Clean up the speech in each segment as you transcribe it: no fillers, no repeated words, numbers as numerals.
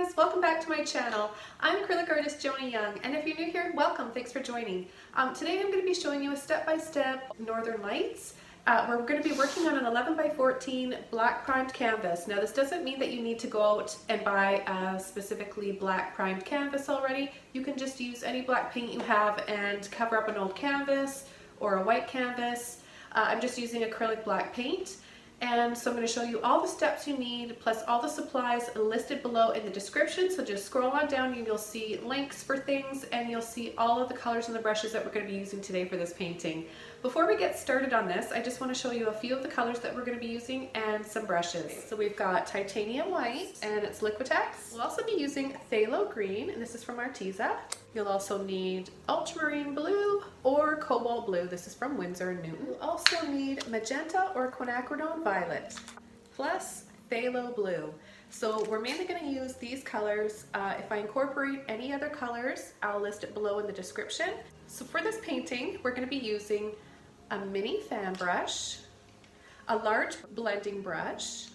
guys, welcome back to my channel. I'm acrylic artist Joni Young, and if you're new here, welcome, thanks for joining. Today I'm going to be showing you a step-by-step Northern Lights. Where we're going to be working on an 11 by 14 black primed canvas. Now this doesn't mean that you need to go out and buy a specifically black primed canvas already. You can just use any black paint you have and cover up an old canvas or a white canvas. I'm just using acrylic black paint. And so I'm going to show you all the steps you need, plus all the supplies listed below in the description. So just scroll on down and you'll see links for things, and you'll see all of the colors and the brushes that we're going to be using today for this painting. Before we get started on this, I just want to show you a few of the colors that we're going to be using and some brushes. So we've got titanium white, and it's Liquitex. We'll also be using phthalo green, and this is from Arteza. You'll also need ultramarine blue or cobalt blue. This is from Winsor & Newton. You'll also need magenta or quinacridone violet, plus phthalo blue. So we're mainly going to use these colors. If I incorporate any other colors, I'll list it below in the description. So for this painting, we're going to be using a mini fan brush, a large blending brush,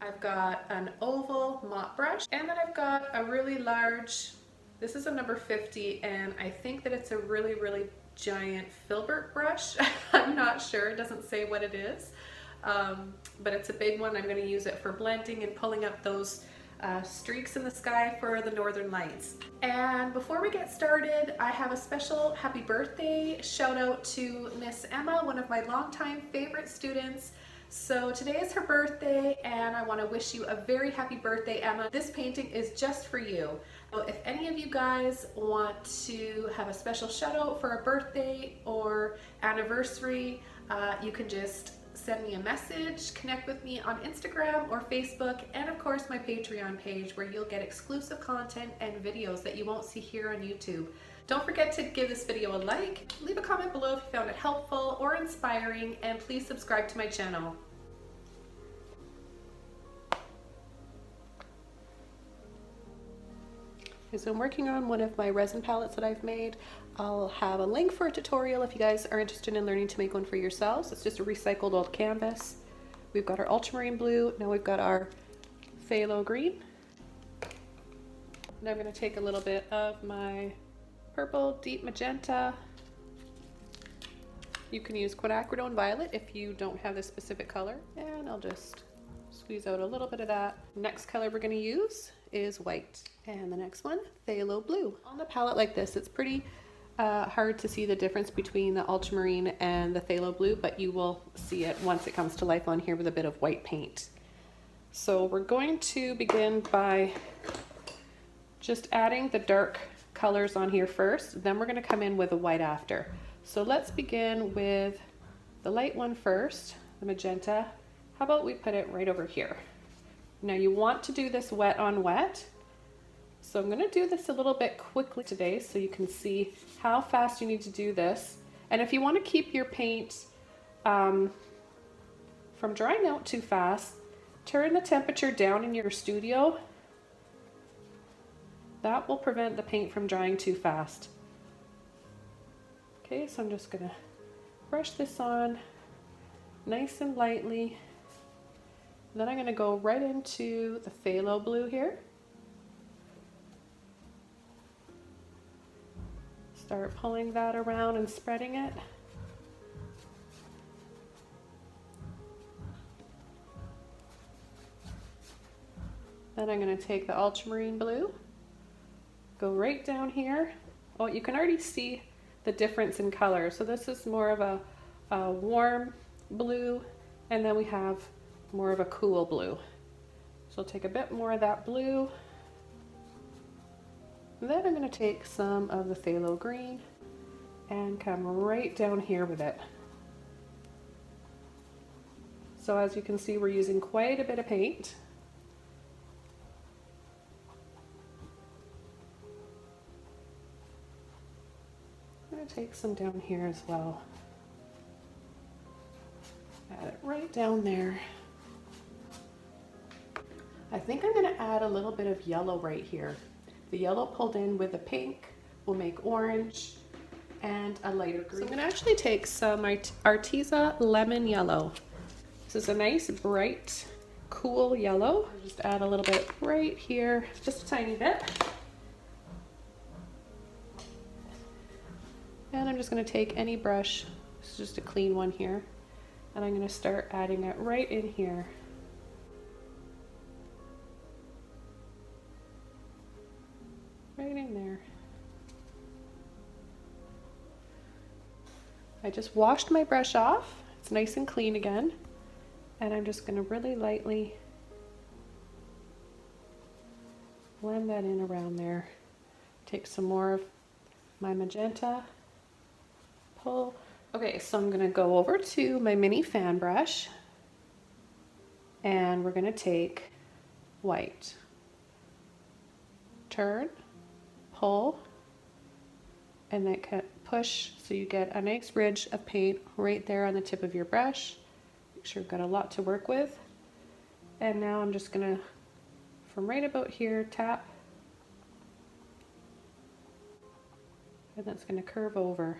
I've got an oval mop brush, and then I've got a really large, this is a number 50, and I think that it's a really giant filbert brush. I'm not sure, it doesn't say what it is, but it's a big one. I'm going to use it for blending and pulling up those streaks in the sky for the Northern Lights. And before we get started, I have a special happy birthday shout out to Miss Emma, one of my longtime favorite students. So today is her birthday, and I want to wish you a very happy birthday, Emma. This painting is just for you. So if any of you guys want to have a special shout out for a birthday or anniversary, you can just send me a message, connect with me on Instagram or Facebook, and of course my Patreon page, where you'll get exclusive content and videos that you won't see here on YouTube. Don't forget to give this video a like, leave a comment below if you found it helpful or inspiring, and please subscribe to my channel. So I'm working on one of my resin palettes that I've made. I'll have a link for a tutorial if you guys are interested in learning to make one for yourselves. It's just a recycled old canvas. We've got our ultramarine blue, now we've got our phthalo green. Now I'm going to take a little bit of my purple deep magenta. You can use quinacridone violet if you don't have this specific color, and I'll just squeeze out a little bit of that. Next color we're going to use is white, and the next one, phthalo blue. On the palette like this, it's pretty hard to see the difference between the ultramarine and the phthalo blue, but you will see it once it comes to life on here with a bit of white paint. So we're going to begin by just adding the dark colors on here first, then we're going to come in with the white after. So let's begin with the light one first, the magenta. How about we put it right over here? Now you want to do this wet on wet. So I'm going to do this a little bit quickly today so you can see how fast you need to do this. And if you want to keep your paint from drying out too fast, turn the temperature down in your studio. That will prevent the paint from drying too fast. Okay, so I'm just going to brush this on nice and lightly. Then I'm going to go right into the phthalo blue here. Start pulling that around and spreading it. Then I'm going to take the ultramarine blue, go right down here. Oh, you can already see the difference in color. So this is more of a warm blue, and then we have more of a cool blue. So I'll take a bit more of that blue. And then I'm going to take some of the phthalo green and come right down here with it. So as you can see, we're using quite a bit of paint. I'm going to take some down here as well. Add it right down there. I think I'm going to add a little bit of yellow right here. The yellow pulled in with the pink will make orange and a lighter green. So I'm going to actually take some Arteza lemon yellow. This is a nice bright cool yellow. Just add a little bit right here, just a tiny bit. And I'm just going to take any brush, this is just a clean one here, and I'm going to start adding it right in here. Right in there. I just washed my brush off. It's nice and clean again. And I'm just going to really lightly blend that in around there. Take some more of my magenta. Pull. Okay, so I'm going to go over to my mini fan brush and we're going to take white. Turn, pull, and then push so you get a nice ridge of paint right there on the tip of your brush. Make sure you've got a lot to work with. And now I'm just going to, from right about here, tap. And that's going to curve over.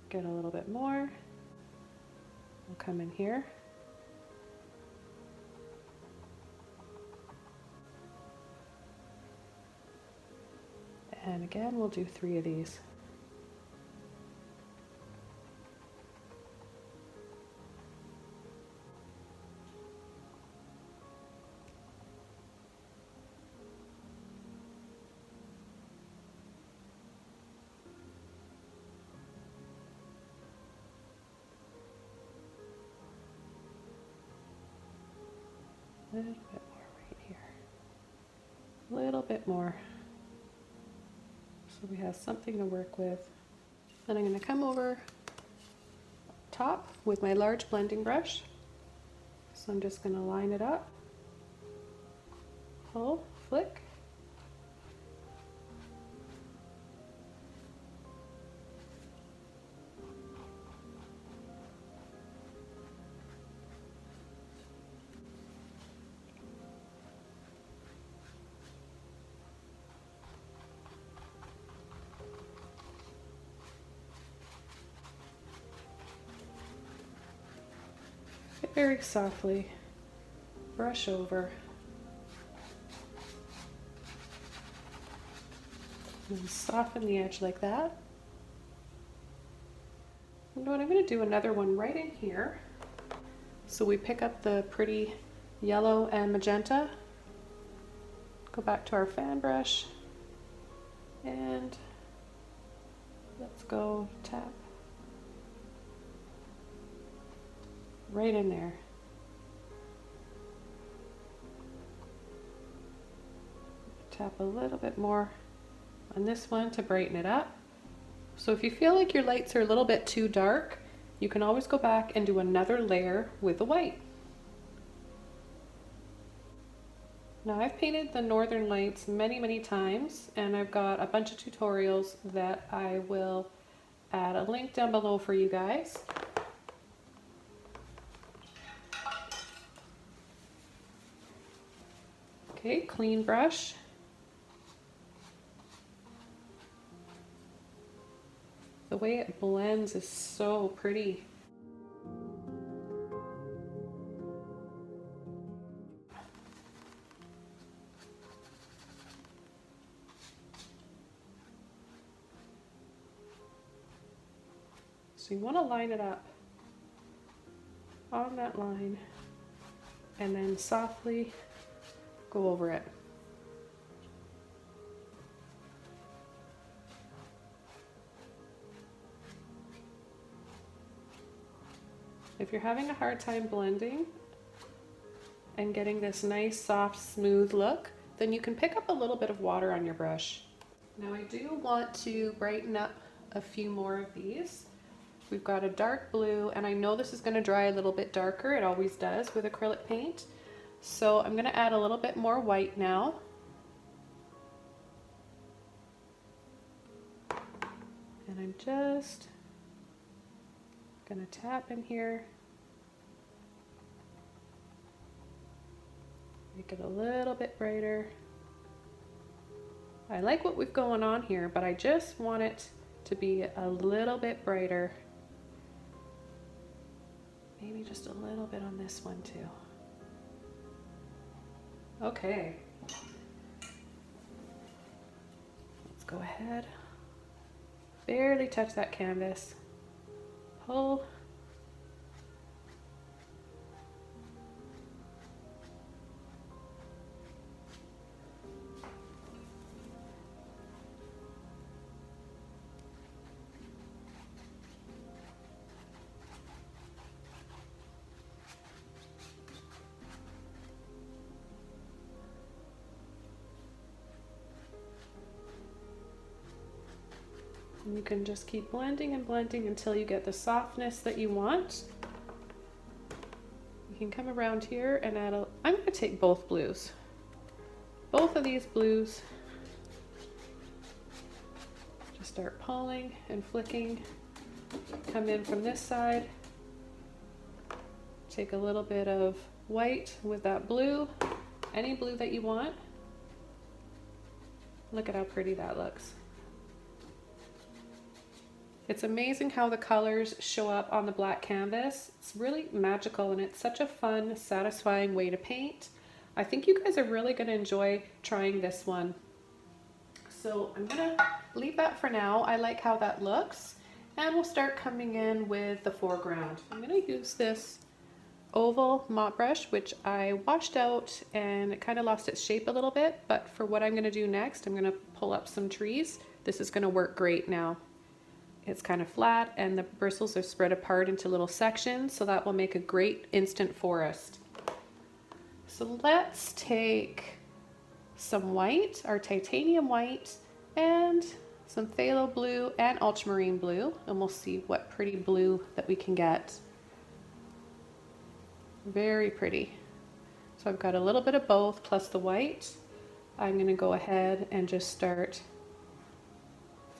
Get a little bit more. We'll come in here. And again, we'll do 3 of these. A little bit more right here. A little bit more. So we have something to work with. Then I'm going to come over top with my large blending brush. So I'm just going to line it up. Pull, flick. Very softly brush over and soften the edge like that. And what I'm going to do another one right in here. So we pick up the pretty yellow and magenta, go back to our fan brush, and let's go tap right in there. Tap a little bit more on this one to brighten it up. So if you feel like your lights are a little bit too dark, you can always go back and do another layer with the white. Now I've painted the Northern Lights many times, and I've got a bunch of tutorials that I will add a link down below for you guys. Okay, clean brush. The way it blends is so pretty. So you want to line it up on that line and then softly go over it. If you're having a hard time blending and getting this nice, soft, smooth look, then you can pick up a little bit of water on your brush. Now I do want to brighten up a few more of these. We've got a dark blue, and I know this is going to dry a little bit darker. It always does with acrylic paint. So I'm going to add a little bit more white now. And I'm just going to tap in here. Make it a little bit brighter. I like what we've going on here, but I just want it to be a little bit brighter. maybe just a little bit on this one too. Okay. Let's go ahead. Barely touch that canvas. Pull. And you can just keep blending and blending until you get the softness that you want. You can come around here and add a, I'm going to take both blues. Both of these blues. Just start pulling and flicking. Come in from this side. Take a little bit of white with that blue. Any blue that you want. Look at how pretty that looks. It's amazing how the colors show up on the black canvas. It's really magical and it's such a fun, satisfying way to paint. I think you guys are really going to enjoy trying this one. So I'm going to leave that for now. I like how that looks. And we'll start coming in with the foreground. I'm going to use this oval mop brush, which I washed out and it kind of lost its shape a little bit. But for what I'm going to do next, I'm going to pull up some trees. This is going to work great now. It's kind of flat and the bristles are spread apart into little sections, so that will make a great instant forest. So let's take some white, our titanium white, and some phthalo blue and ultramarine blue, and we'll see what pretty blue that we can get. Very pretty. So I've got a little bit of both plus the white. I'm going to go ahead and just start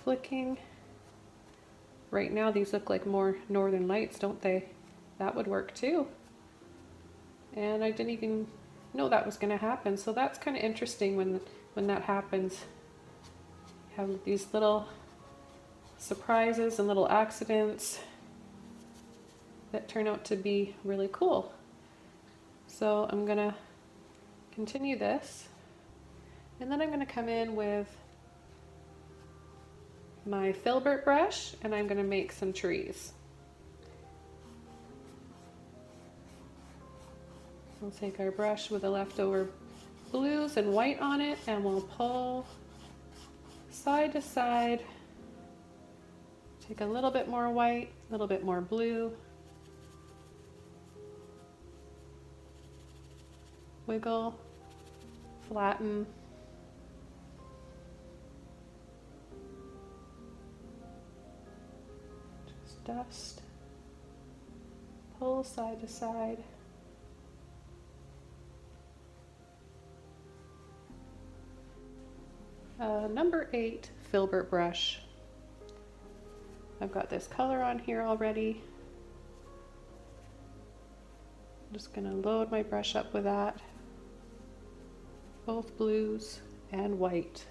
flicking. Right now these look like more northern lights, don't they? That would work too. And I didn't even know that was going to happen, so that's kind of interesting when that happens. You have these little surprises and little accidents that turn out to be really cool. So I'm going to continue this, and then I'm going to come in with my filbert brush and I'm going to make some trees. We'll take our brush with the leftover blues and white on it and we'll pull side to side. Take a little bit more white, a little bit more blue. Wiggle, flatten. Dust, pull side to side. Number 8 filbert brush. I've got this color on here already. I'm just going to load my brush up with that. Both blues and white.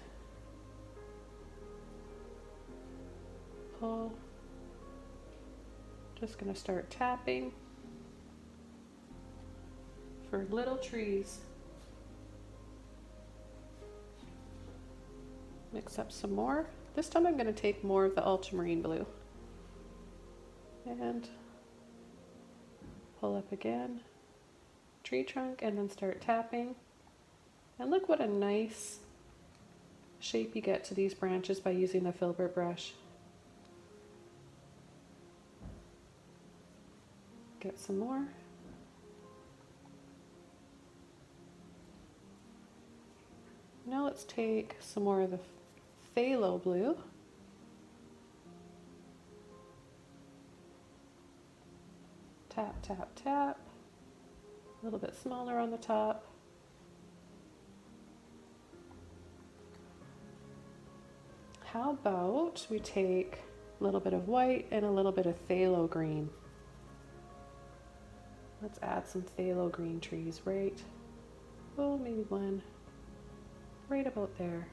Pull. Just going to start tapping for little trees. Mix up some more. This time I'm going to take more of the ultramarine blue. And pull up again. Tree trunk and then start tapping. And look what a nice shape you get to these branches by using the filbert brush. Get some more. Now let's take some more of the phthalo blue. Tap, tap, tap. A little bit smaller on the top. How about we take a little bit of white and a little bit of phthalo green. Let's add some phthalo green trees right, oh, maybe one right about there.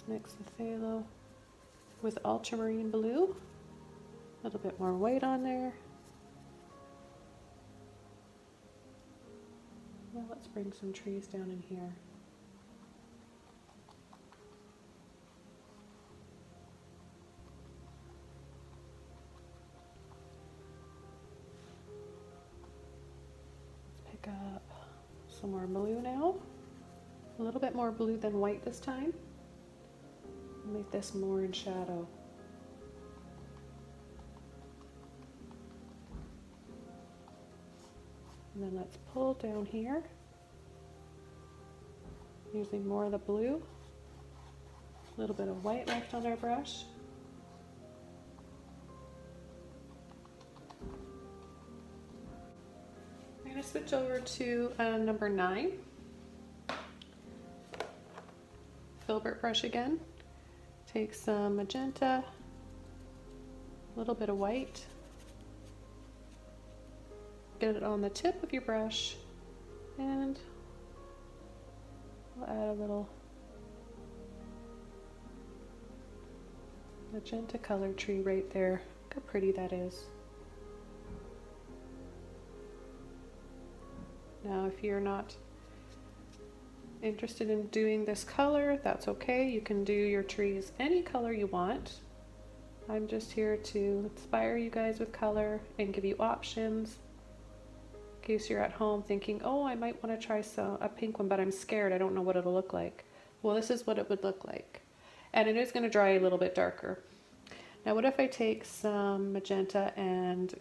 Mix the phthalo with ultramarine blue. A little bit more white on there. Now let's bring some trees down in here. Let's pick up some more blue now. A little bit more blue than white this time. Make this more in shadow. And then let's pull down here, using more of the blue. A little bit of white left on our brush. I'm going to switch over to number 9. Filbert brush again. Take some magenta, a little bit of white. Get it on the tip of your brush, and we'll add a little magenta color tree right there. Look how pretty that is. Now, if you're not interested in doing this color, that's okay. You can do your trees any color you want. I'm just here to inspire you guys with color and give you options. In case you're at home thinking, oh, I might want to try a pink one, but I'm scared, I don't know what it'll look like. Well, this is what it would look like. And it is going to dry a little bit darker. Now, what if I take some magenta and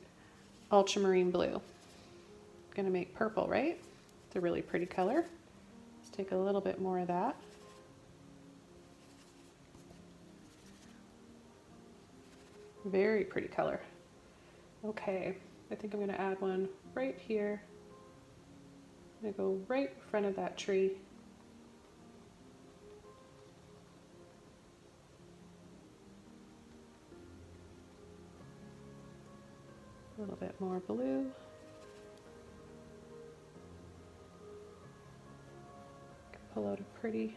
ultramarine blue? I'm going to make purple, right? It's a really pretty color. Let's take a little bit more of that. Very pretty color. Okay. I think I'm going to add one right here. I'm going to go right in front of that tree. A little bit more blue. Pull out a pretty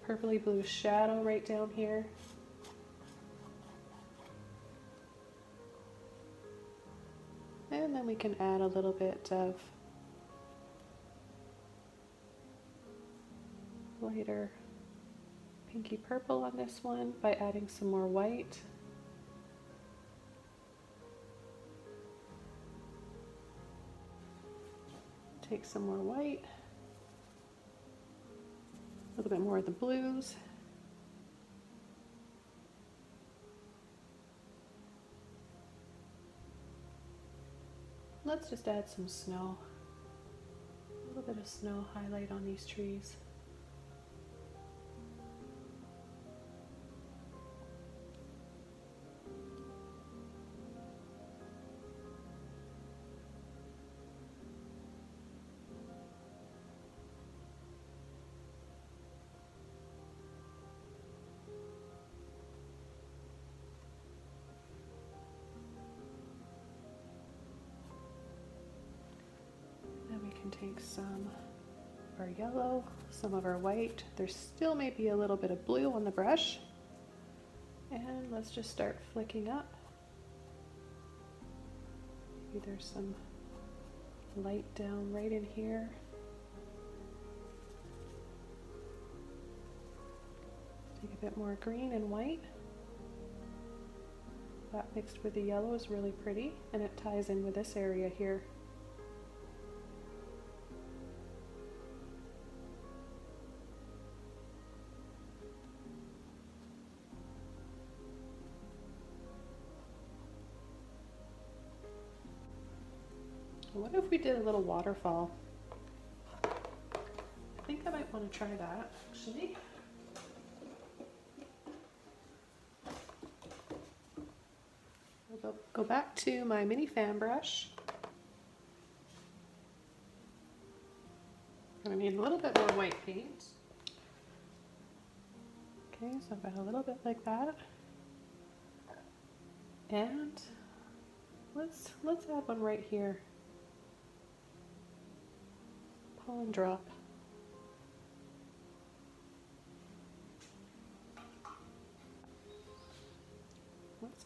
purpley blue shadow right down here. And then we can add a little bit of lighter pinky purple on this one by adding some more white. Take some more white, a little bit more of the blues. Let's just add some snow, a little bit of snow highlight on these trees. Take some of our yellow, some of our white. There still may be a little bit of blue on the brush. And let's just start flicking up. Maybe there's some light down right in here. Take a bit more green and white. That mixed with the yellow is really pretty, and it ties in with this area here. What if we did a little waterfall? I think I might want to try that, actually. I'll go back to my mini fan brush. I'm going to need a little bit more white paint. Okay, so I've got a little bit like that. And let's add one right here. Pull and drop.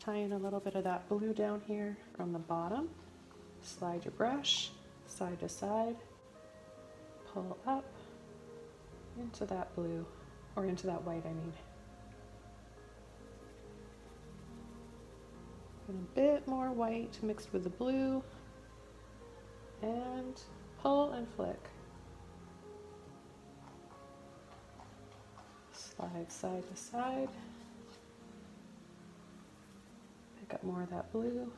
Just tie in a little bit of that blue down here from the bottom. Slide your brush side to side, pull up into that blue, or into that white, I mean. And a bit more white mixed with the blue, and pull and flick. Slide side to side. Pick up more of that blue.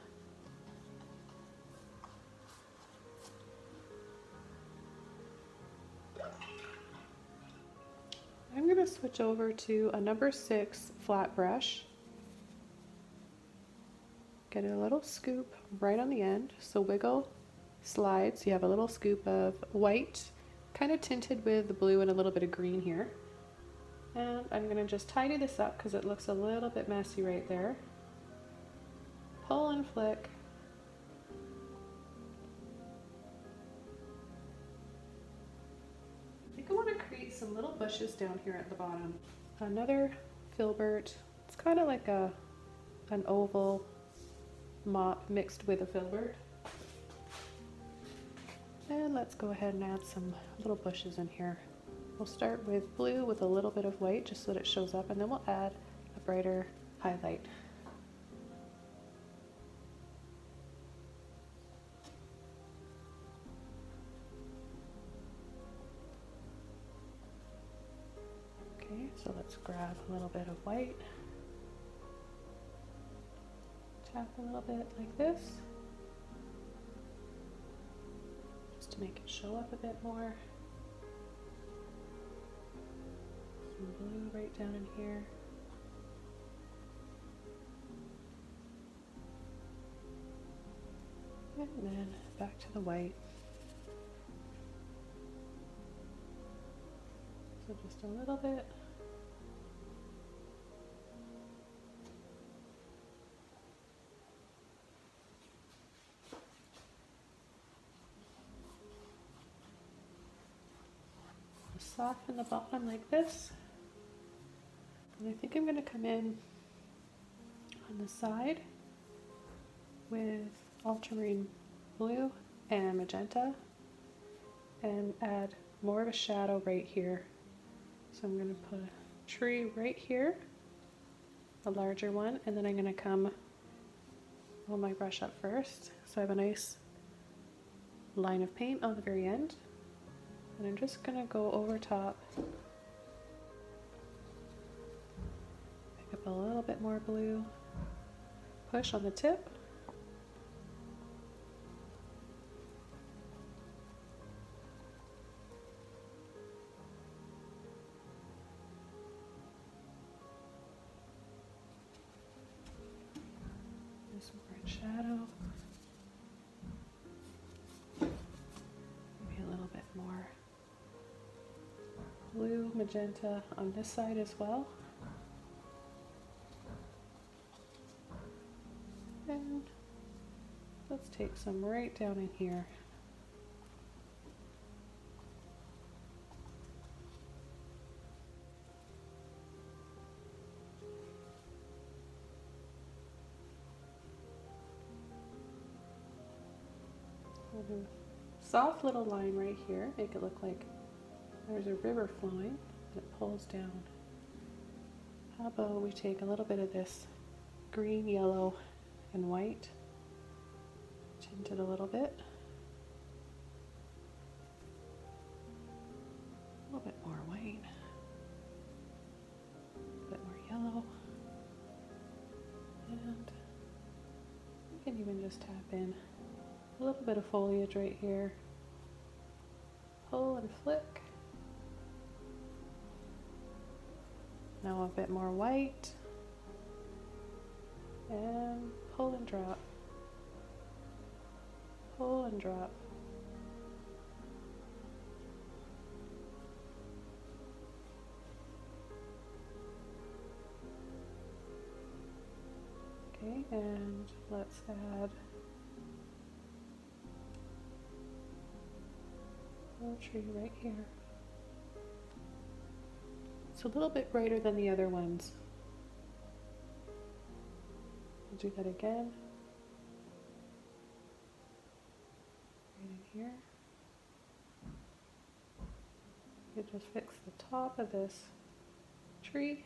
I'm going to switch over to a number 6 flat brush. Get a little scoop right on the end, so wiggle, slide, so you have a little scoop of white, kind of tinted with the blue and a little bit of green here. And I'm going to just tidy this up because it looks a little bit messy right there. Pull and flick. I think I want to create some little bushes down here at the bottom. Another filbert. It's kind of like an oval mop mixed with a filbert. And let's go ahead and add some little bushes in here. We'll start with blue with a little bit of white just so that it shows up, and then we'll add a brighter highlight. Okay, so let's grab a little bit of white. Tap a little bit like this, just to make it show up a bit more. Some blue right down in here. And then back to the white. So just a little bit. Soften the bottom like this, and I think I'm going to come in on the side with ultramarine blue and magenta and add more of a shadow right here. So I'm going to put a tree right here, a larger one, and then I'm going to come, roll my brush up first so I have a nice line of paint on the very end. And I'm just going to go over top, pick up a little bit more blue, push on the tip, do some bright shadow, maybe a little bit more blue, magenta on this side as well. And let's take some right down in here. We'll do a soft little line right here, make it look like there's a river flowing and it pulls down. How about we take a little bit of this green, yellow, and white, tint it a little bit. A little bit more white, a bit more yellow, and you can even just tap in a little bit of foliage right here. Pull and flick. Now a bit more white, and pull and drop, pull and drop. Okay, and let's add a little tree right here. It's a little bit brighter than the other ones. We'll do that again. Right in here. You just fix the top of this tree.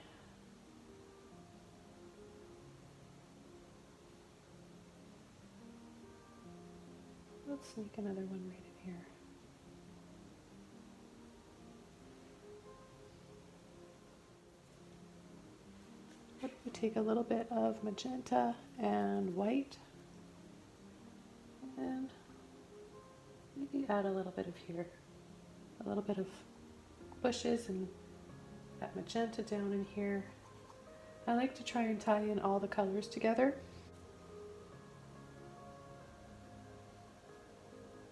Let's sneak another one right in here. We take a little bit of magenta and white, and maybe add a little bit of here, a little bit of bushes and that magenta down in here. I like to try and tie in all the colors together.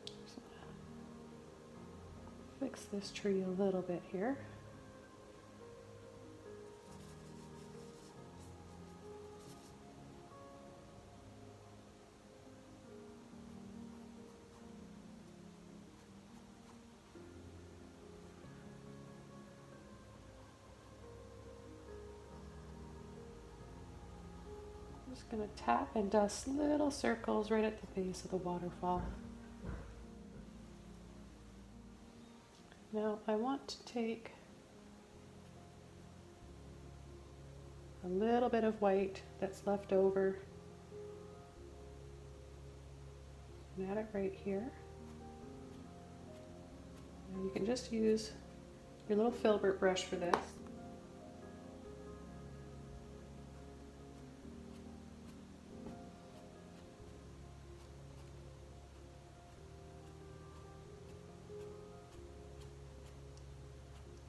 So, fix this tree a little bit here. Just going to tap and dust little circles right at the base of the waterfall. Now I want to take a little bit of white that's left over and add it right here. Now you can just use your little filbert brush for this.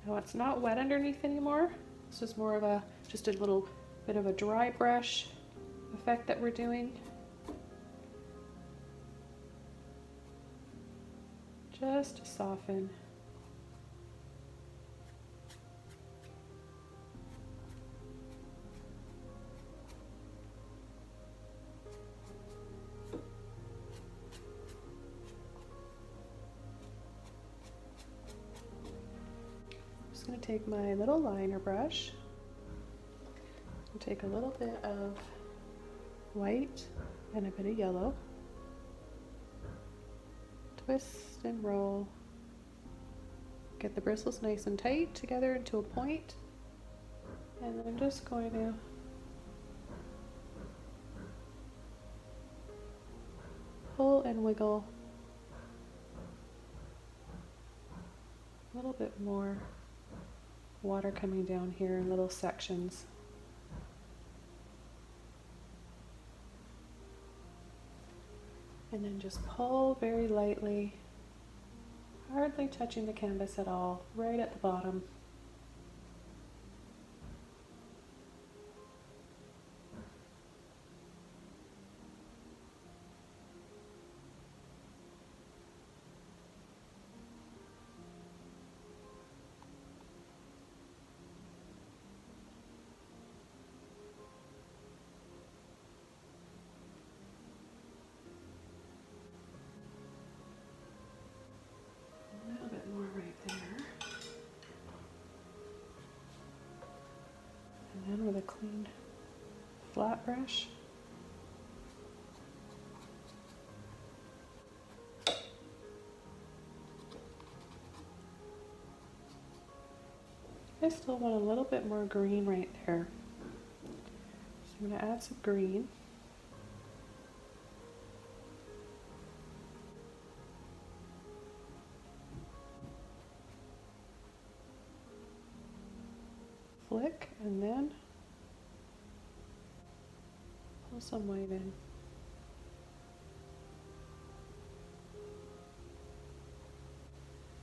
Now it's not wet underneath anymore. This is more of just a little bit of a dry brush effect that we're doing. Just to soften. I'm going to take my little liner brush and take a little bit of white and a bit of yellow, twist and roll, get the bristles nice and tight together into a point, and then I'm just going to pull and wiggle a little bit more water coming down here in little sections. And then just pull very lightly, hardly touching the canvas at all, right at the bottom. And then with a clean flat brush, I still want a little bit more green right there. So I'm going to add some green. Flick and then pull some white in.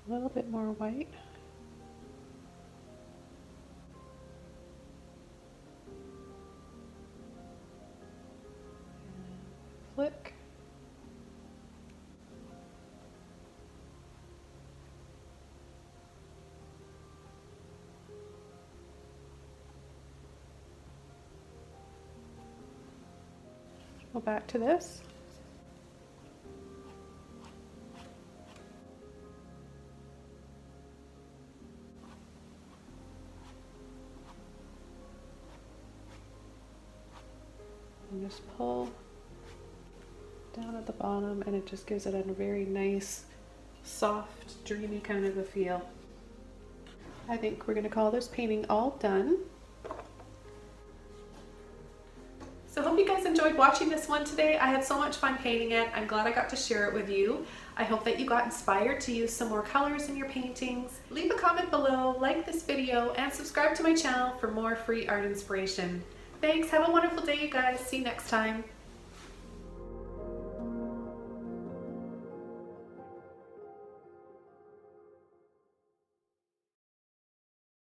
A little bit more white. And flick. Go back to this. And just pull down at the bottom, and it just gives it a very nice, soft, dreamy kind of a feel. I think we're going to call this painting all done. So I hope you guys enjoyed watching this one today. I had so much fun painting it. I'm glad I got to share it with you. I hope that you got inspired to use some more colors in your paintings. Leave a comment below, like this video, and subscribe to my channel for more free art inspiration. Thanks, have a wonderful day you guys. See you next time.